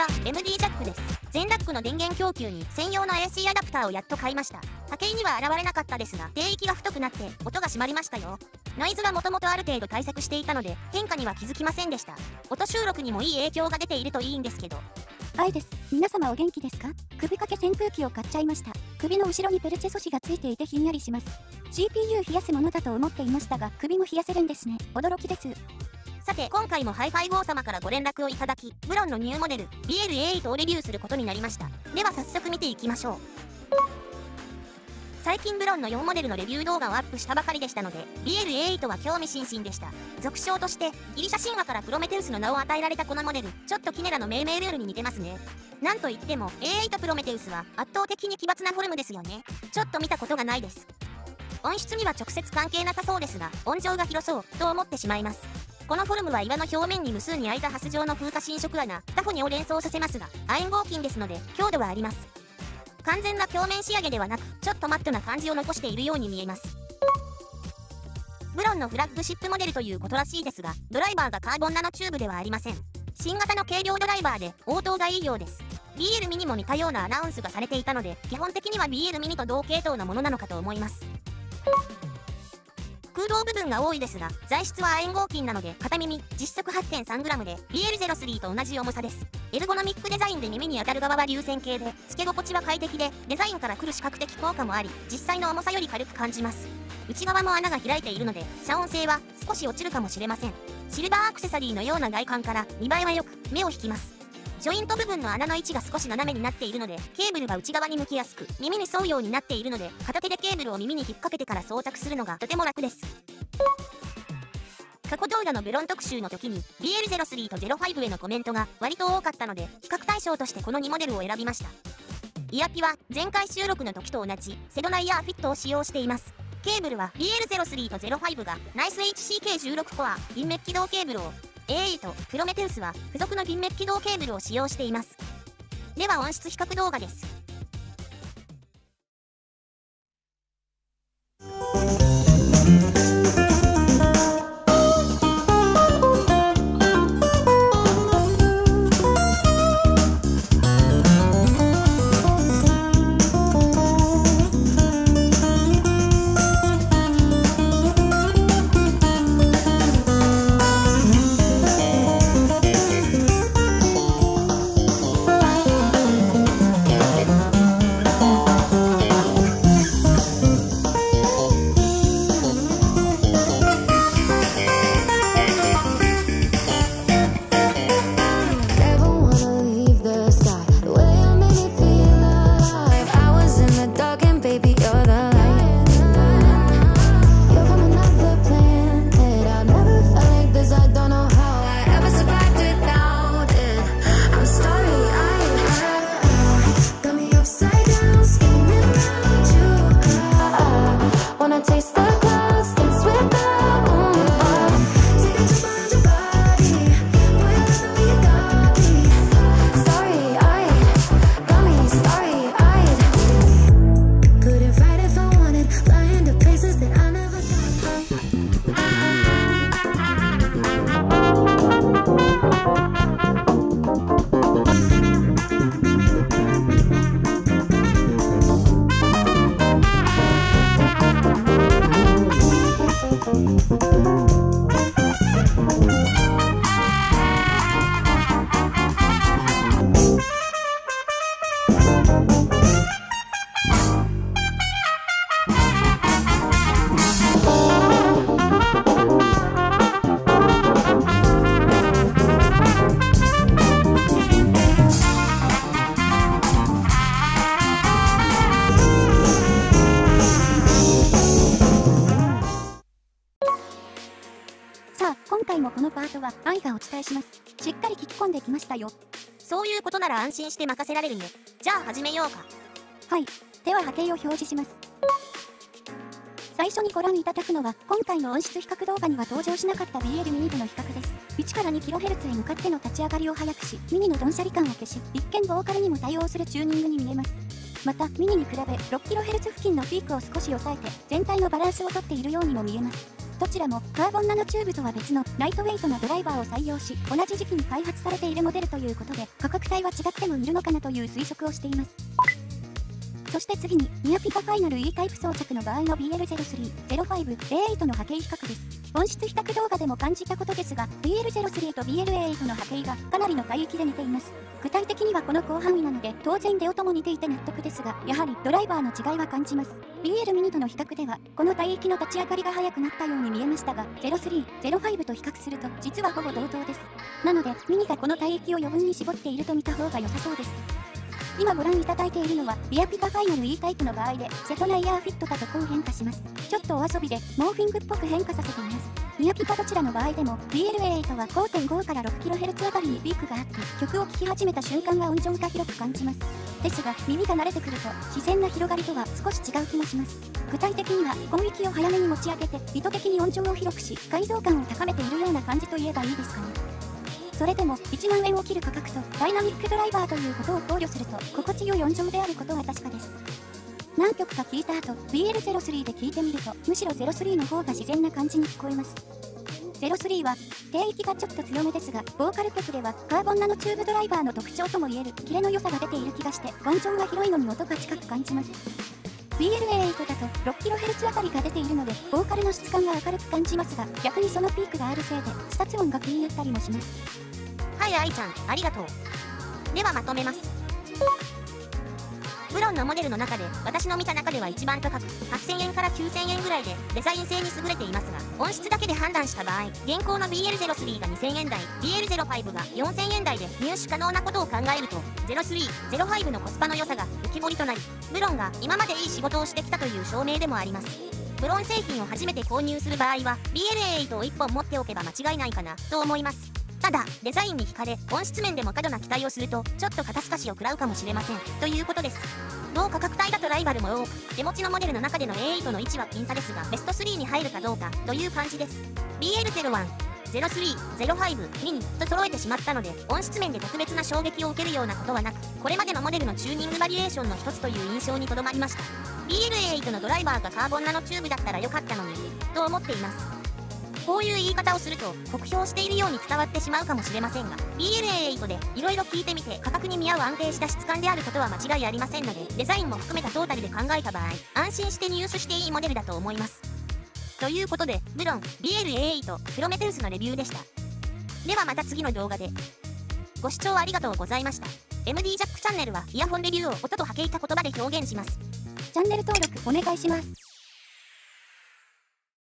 は MD ジャックです。全ラックの電源供給に専用の AC アダプターをやっと買いました。波形には現れなかったですが、低域が太くなって音が締まりましたよ。ノイズがもともとある程度対策していたので、変化には気づきませんでした。音収録にもいい影響が出ているといいんですけど。愛です。皆様お元気ですか？首掛け扇風機を買っちゃいました。首の後ろにペルチェ素子がついていてひんやりします。CPU 冷やすものだと思っていましたが、首も冷やせるんですね。驚きです。さて、今回もハイファイ王様からご連絡をいただき、ブロンのニューモデル BL8 をレビューすることになりました。では早速見ていきましょう。最近ブロンの4モデルのレビュー動画をアップしたばかりでしたので、BL8 は興味津々でした。俗称としてギリシャ神話からプロメテウスの名を与えられたこのモデル、ちょっとキネラの命名ルールに似てますね。なんといっても A8 プロメテウスは圧倒的に奇抜なフォルムですよね。ちょっと見たことがないです。音質には直接関係なさそうですが、音場が広そうと思ってしまいます。このフォルムは岩の表面に無数に開いたハス状の風化侵食穴、タフォニを連想させますが、亜鉛合金ですので強度はあります。完全な鏡面仕上げではなく、ちょっとマットな感じを残しているように見えます。ブロンのフラッグシップモデルということらしいですが、ドライバーがカーボンナノチューブではありません。新型の軽量ドライバーで応答がいいようです。BL ミニも似たようなアナウンスがされていたので、基本的には BL ミニと同系統のものなのかと思います。空洞部分が多いですが、材質は亜鉛合金なので片耳実測 8.3g で BL03 と同じ重さです。エルゴノミックデザインで耳に当たる側は流線形で、付け心地は快適で、デザインから来る視覚的効果もあり、実際の重さより軽く感じます。内側も穴が開いているので、遮音性は少し落ちるかもしれません。シルバーアクセサリーのような外観から見栄えはよく目を引きます。ジョイント部分の穴の位置が少し斜めになっているので、ケーブルが内側に向きやすく、耳に沿うようになっているので、片手でケーブルを耳に引っ掛けてから装着するのがとても楽です。過去動画のブロン特集の時に BL03 と05へのコメントが割と多かったので、比較対象としてこの2モデルを選びました。イヤピは前回収録の時と同じセドナイヤーフィットを使用しています。ケーブルは BL03 と05がナイス HCK16 コア銀メッキ動ケーブルを、A8 プロメテウスは付属の銀メッキ動ケーブルを使用しています。では音質比較動画です。今回もこのパートは愛がお伝えします。しっかり聞き込んできましたよ。そういうことなら安心して任せられるね。じゃあ始めようか。はい。では波形を表示します。最初にご覧いただくのは、今回の音質比較動画には登場しなかった BL ミニとの比較です。1から 2kHz へ向かっての立ち上がりを速くし、ミニのドンシャリ感を消し、一見ボーカルにも対応するチューニングに見えます。また、ミニに比べ 6kHz 付近のピークを少し抑えて、全体のバランスをとっているようにも見えます。どちらもカーボンナノチューブとは別のライトウェイトなドライバーを採用し、同じ時期に開発されているモデルということで、価格帯は違ってもいるのかなという推測をしています。そして次に、ニアピカファイナル E タイプ装着の場合の BL03、05、08の波形比較です。音質比較動画でも感じたことですが、BL03 と BL08 の波形がかなりの帯域で似ています。具体的にはこの広範囲なので、当然出音も似ていて納得ですが、やはりドライバーの違いは感じます。BL ミニとの比較では、この帯域の立ち上がりが速くなったように見えましたが、03、05と比較すると、実はほぼ同等です。なので、ミニがこの帯域を余分に絞っていると見た方が良さそうです。今ご覧いただいているのは、ビアピカファイナル E タイプの場合で、瀬戸内エアフィットだとこう変化します。ちょっとお遊びで、モーフィングっぽく変化させています。ニアピカどちらの場合でも、BL8 は 5.5 から 6kHz あたりにピークがあって、曲を聴き始めた瞬間は音情が広く感じます。ですが、耳が慣れてくると、自然な広がりとは少し違う気もします。具体的には、音域を早めに持ち上げて、意図的に音情を広くし、解像感を高めているような感じといえばいいですかね。それでも1万円を切る価格とダイナミックドライバーということを考慮すると心地よい音情であることは確かです。何曲か聴いた後 BL03 で聴いてみるとむしろ03の方が自然な感じに聞こえます。03は低域がちょっと強めですがボーカル曲ではカーボンナノチューブドライバーの特徴ともいえるキレの良さが出ている気がして音情が広いのに音が近く感じます。BL8 だと 6kHz あたりが出ているのでボーカルの質感が明るく感じますが逆にそのピークがあるせいで視察音が気になったりもします。はい、愛ちゃん、ありがとう。ではまとめます。ブロンのモデルの中で、私の見た中では一番高く、8000円から9000円ぐらいで、デザイン性に優れていますが、音質だけで判断した場合、現行の BL03 が2000円台、BL05 が4000円台で入手可能なことを考えると、03、05のコスパの良さが浮き彫りとなり、ブロンが今までいい仕事をしてきたという証明でもあります。ブロン製品を初めて購入する場合は、BL8 を1本持っておけば間違いないかな、と思います。ただ、デザインに惹かれ、音質面でも過度な期待をすると、ちょっと肩透かしを食らうかもしれません。ということです。同価格帯だとライバルも多く、手持ちのモデルの中での A8 の位置は僅差ですが、ベスト3に入るかどうか、という感じです。BL01、03、05、ミニと揃えてしまったので、音質面で特別な衝撃を受けるようなことはなく、これまでのモデルのチューニングバリエーションの一つという印象にとどまりました。BL8 のドライバーがカーボンナノチューブだったら良かったのに、と思っています。こういう言い方をすると酷評しているように伝わってしまうかもしれませんが BL8 でいろいろ聞いてみて価格に見合う安定した質感であることは間違いありませんのでデザインも含めたトータルで考えた場合安心して入手していいモデルだと思います。ということでブロン BL8 プロメテウスのレビューでした。ではまた次の動画で。ご視聴ありがとうございました。MD ジャックチャンネルはイヤホンレビューを音と波形た言葉で表現します。チャンネル登録お願いします。